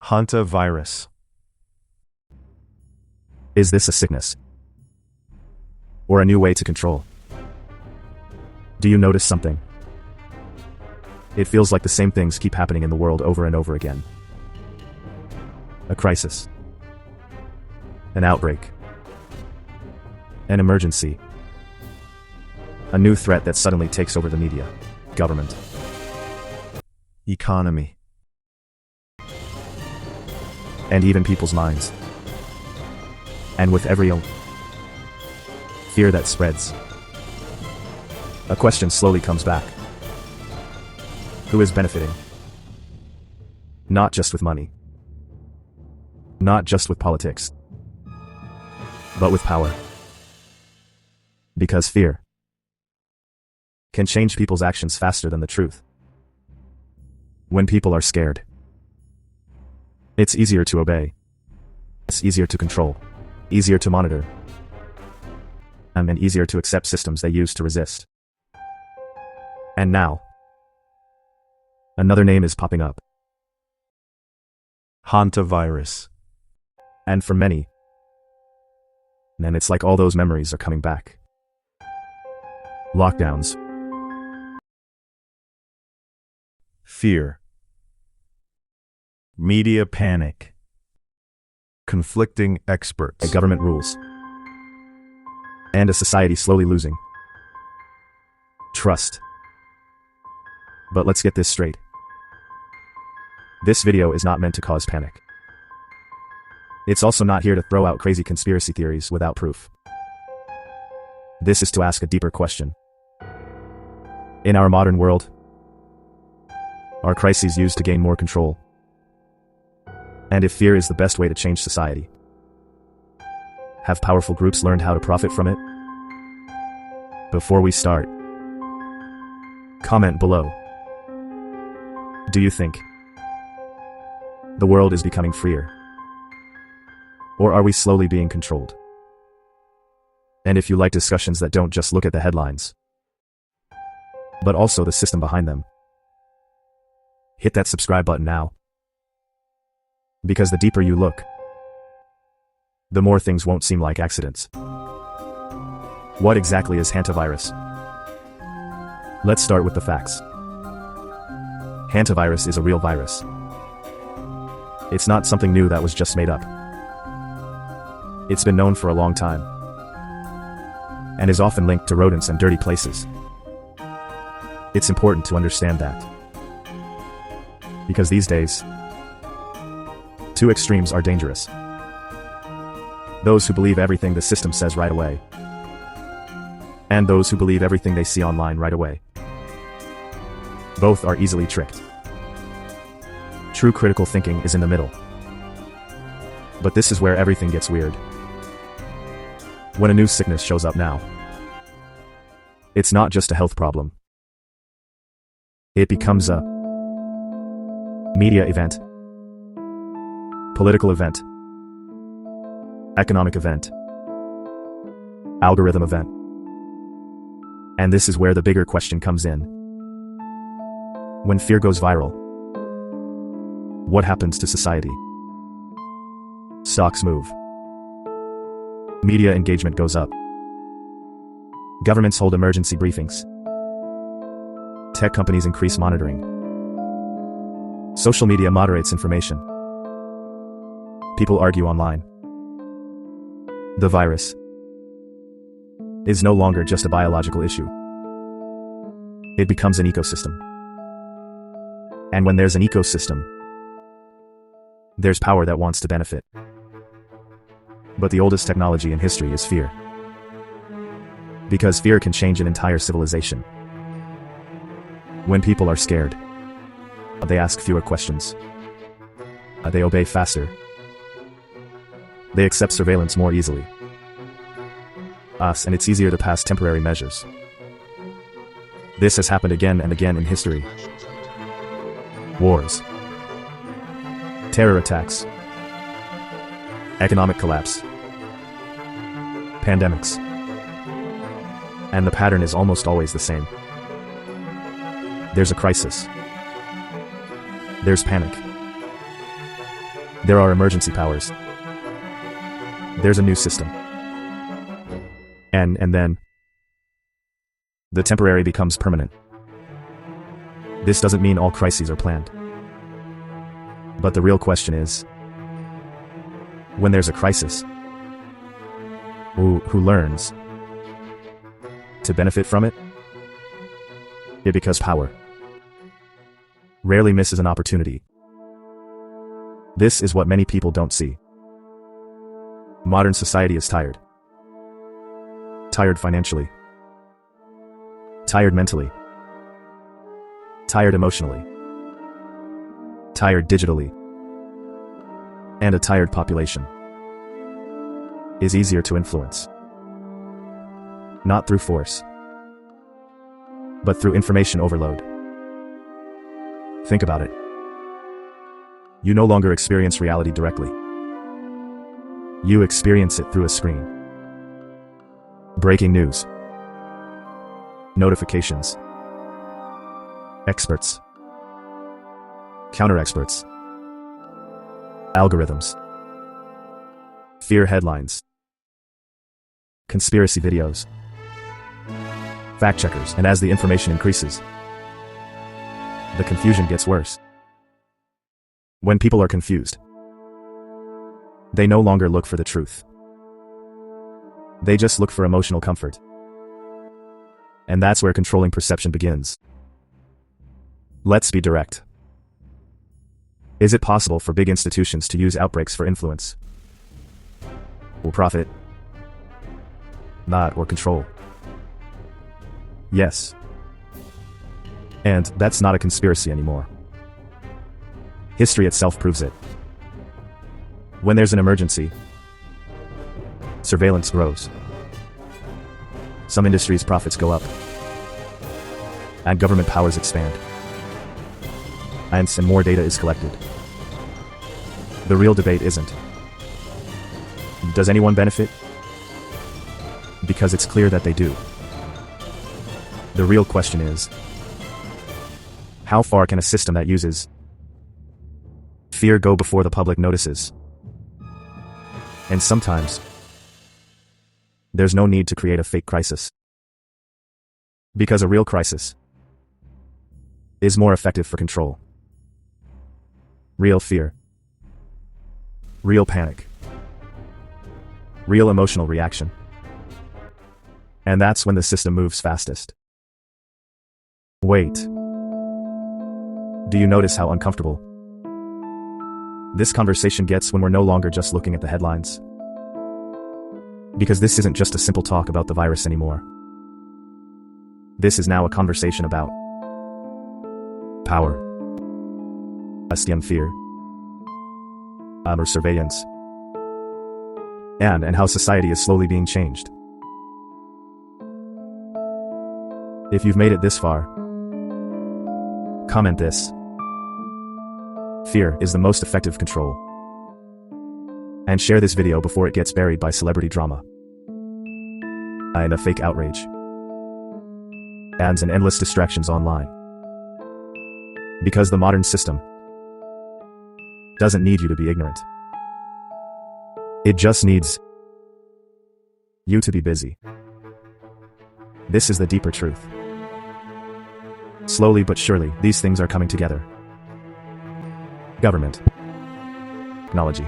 Hantavirus. Is this a sickness? Or a new way to control? Do you notice something? It feels like the same things keep happening in the world over and over again. A crisis. An outbreak. An emergency. A new threat that suddenly takes over the media, government, Economy. and even people's minds. And with every fear that spreads, a question slowly comes back. Who is benefiting? Not just with money. Not just with politics. But with power. Because fear can change people's actions faster than the truth. When people are scared, it's easier to obey. It's easier to control. Easier to monitor. And easier to accept systems they used to resist. And now, another name is popping up. Hantavirus. And for many, and it's like all those memories are coming back. Lockdowns. Fear. Media panic. Conflicting experts. Government rules. And a society slowly losing trust. But let's get this straight. This video is not meant to cause panic. It's also not here to throw out crazy conspiracy theories without proof. This is to ask a deeper question. In our modern world, are crises used to gain more control? And if fear is the best way to change society, have powerful groups learned how to profit from it? Before we start, comment below. Do you think the world is becoming freer? Or are we slowly being controlled? And if you like discussions that don't just look at the headlines, but also the system behind them, hit that subscribe button now. Because the deeper you look, the more things won't seem like accidents. What exactly is hantavirus? Let's start with the facts. Hantavirus is a real virus. It's not something new that was just made up. It's been known for a long time, and is often linked to rodents and dirty places. It's important to understand that, because these days, two extremes are dangerous. Those who believe everything the system says right away, and those who believe everything they see online right away. Both are easily tricked. True critical thinking is in the middle. But this is where everything gets weird. When a new sickness shows up now, it's not just a health problem. It becomes a media event, political event, economic event, algorithm event. And this is where the bigger question comes in. When fear goes viral, what happens to society? Stocks move. Media engagement goes up. Governments hold emergency briefings. Tech companies increase monitoring. Social media moderates information. People argue online. The virus is no longer just a biological issue. It becomes an ecosystem. And when there's an ecosystem, there's power that wants to benefit. But the oldest technology in history is fear. Because fear can change an entire civilization. When people are scared, they ask fewer questions. They obey faster. They accept surveillance more easily. And it's easier to pass temporary measures. This has happened again and again in history. Wars, terror attacks, economic collapse, pandemics. And the pattern is almost always the same. There's a crisis. There's panic. There are emergency powers. There's a new system. And then the temporary becomes permanent. This doesn't mean all crises are planned. But the real question is, when there's a crisis, who learns to benefit from it? Because power rarely misses an opportunity. This is what many people don't see. Modern society is tired. Tired financially. Tired mentally. Tired emotionally. Tired digitally. And a tired population is easier to influence. Not through force, but through information overload. Think about it. You no longer experience reality directly. You experience it through a screen. Breaking news. Notifications. Experts. Counter-experts. Algorithms. Fear headlines. Conspiracy videos. Fact-checkers. And as the information increases, the confusion gets worse. When people are confused, they no longer look for the truth. They just look for emotional comfort. And that's where controlling perception begins. Let's be direct. Is it possible for big institutions to use outbreaks for influence? Or profit? Not or control? Yes. And that's not a conspiracy anymore. History itself proves it. When there's an emergency, surveillance grows. Some industries' profits go up. And government powers expand. And some more data is collected. The real debate isn't, does anyone benefit? Because it's clear that they do. The real question is, how far can a system that uses fear go before the public notices? And sometimes, there's no need to create a fake crisis. Because a real crisis is more effective for control. Real fear. Real panic. Real emotional reaction. And that's when the system moves fastest. Wait. Do you notice how uncomfortable this conversation gets when we're no longer just looking at the headlines? Because this isn't just a simple talk about the virus anymore. This is now a conversation about power, fear, or surveillance, and how society is slowly being changed. If you've made it this far, comment this. Fear is the most effective control. And share this video before it gets buried by celebrity drama and a fake outrage, ads and endless distractions online. Because the modern system doesn't need you to be ignorant. It just needs you to be busy. This is the deeper truth. Slowly but surely, these things are coming together. Government, technology,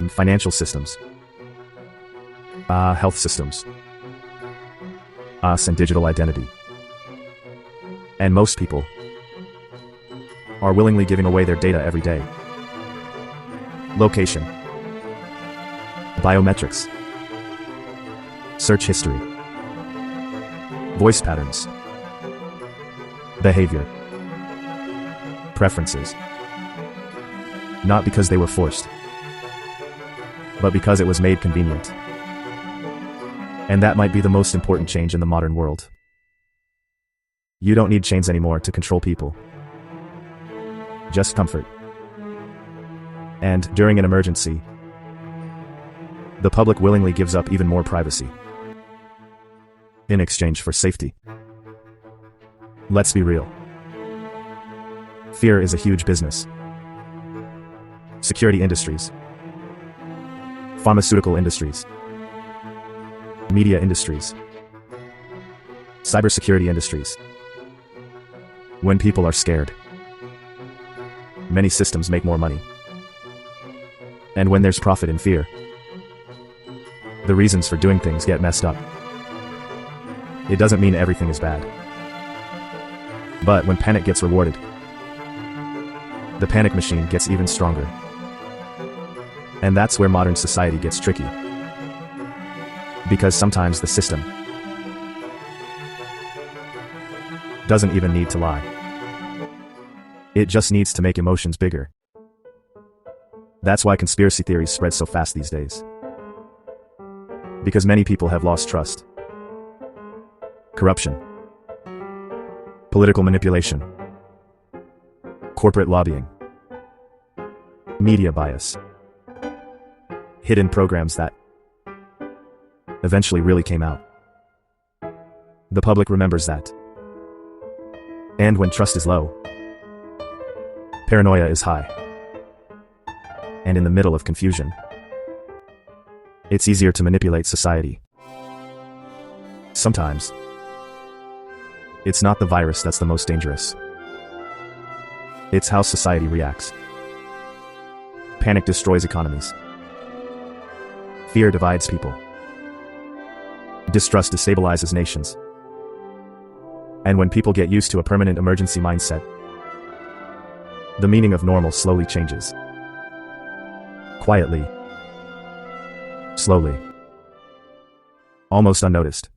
and financial systems, health systems, us and digital identity. And most people are willingly giving away their data every day. Location, biometrics, search history, voice patterns, behavior, preferences. Not because they were forced, but because it was made convenient. And that might be the most important change in the modern world. You don't need chains anymore to control people. Just comfort. And during an emergency, the public willingly gives up even more privacy in exchange for safety. Let's be real. Fear is a huge business. security industries, pharmaceutical industries, media industries, cybersecurity industries. When people are scared, many systems make more money. And when there's profit in fear, the reasons for doing things get messed up. It doesn't mean everything is bad. But when panic gets rewarded, the panic machine gets even stronger. And that's where modern society gets tricky. Because sometimes the system doesn't even need to lie. It just needs to make emotions bigger. That's why conspiracy theories spread so fast these days. Because many people have lost trust. Corruption, political manipulation, corporate lobbying, media bias, hidden programs that eventually really came out. The public remembers that. And when trust is low, paranoia is high. And in the middle of confusion, it's easier to manipulate society. Sometimes, it's not the virus that's the most dangerous. It's how society reacts. Panic destroys economies. Fear divides people. Distrust destabilizes nations. And when people get used to a permanent emergency mindset, the meaning of normal slowly changes. Quietly. Slowly. Almost unnoticed.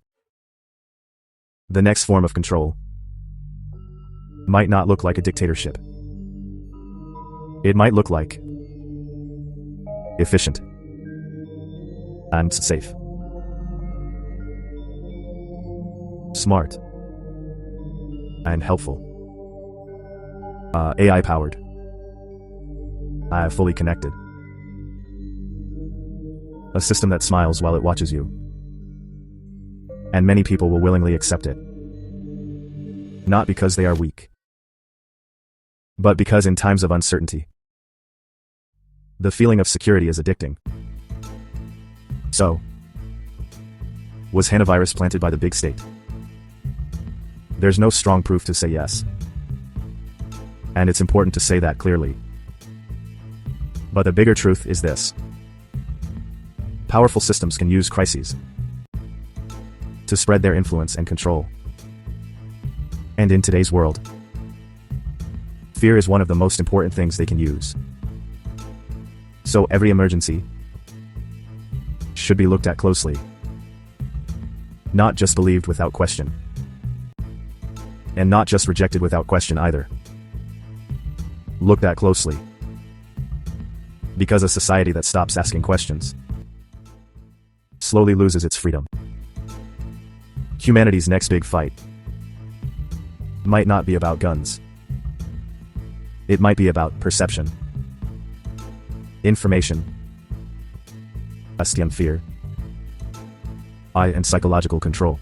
The next form of control might not look like a dictatorship. It might look like efficient and safe, smart and helpful, AI powered, fully connected, a system that smiles while it watches you. And many people will willingly accept it. Not because they are weak, but because in times of uncertainty, the feeling of security is addicting. So, was Hantavirus planted by the big state? There's no strong proof to say yes. And it's important to say that clearly. But the bigger truth is this. Powerful systems can use crises to spread their influence and control. And in today's world, fear is one of the most important things they can use. So every emergency should be looked at closely, not just believed without question, and not just rejected without question either. Looked at closely, because a society that stops asking questions slowly loses its freedom. Humanity's next big fight might not be about guns. It might be about perception, information, fear, and psychological control.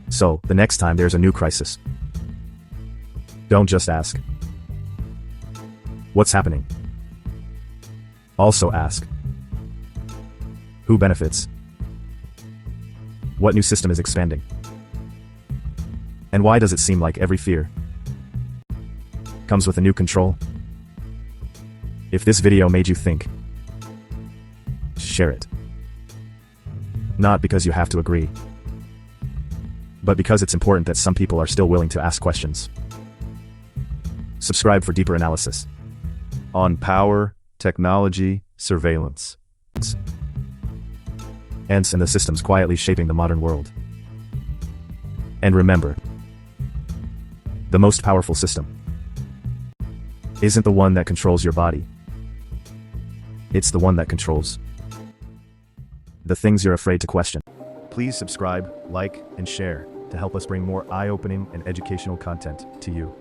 So, the next time there's a new crisis, don't just ask, what's happening? Also ask, who benefits? What new system is expanding? And why does it seem like every fear comes with a new control? If this video made you think, share it. Not because you have to agree, but because it's important that some people are still willing to ask questions. Subscribe for deeper analysis on power, technology, surveillance, and the systems quietly shaping the modern world. And remember, the most powerful system isn't the one that controls your body. It's the one that controls the things you're afraid to question. Please subscribe, like, and share to help us bring more eye-opening and educational content to you.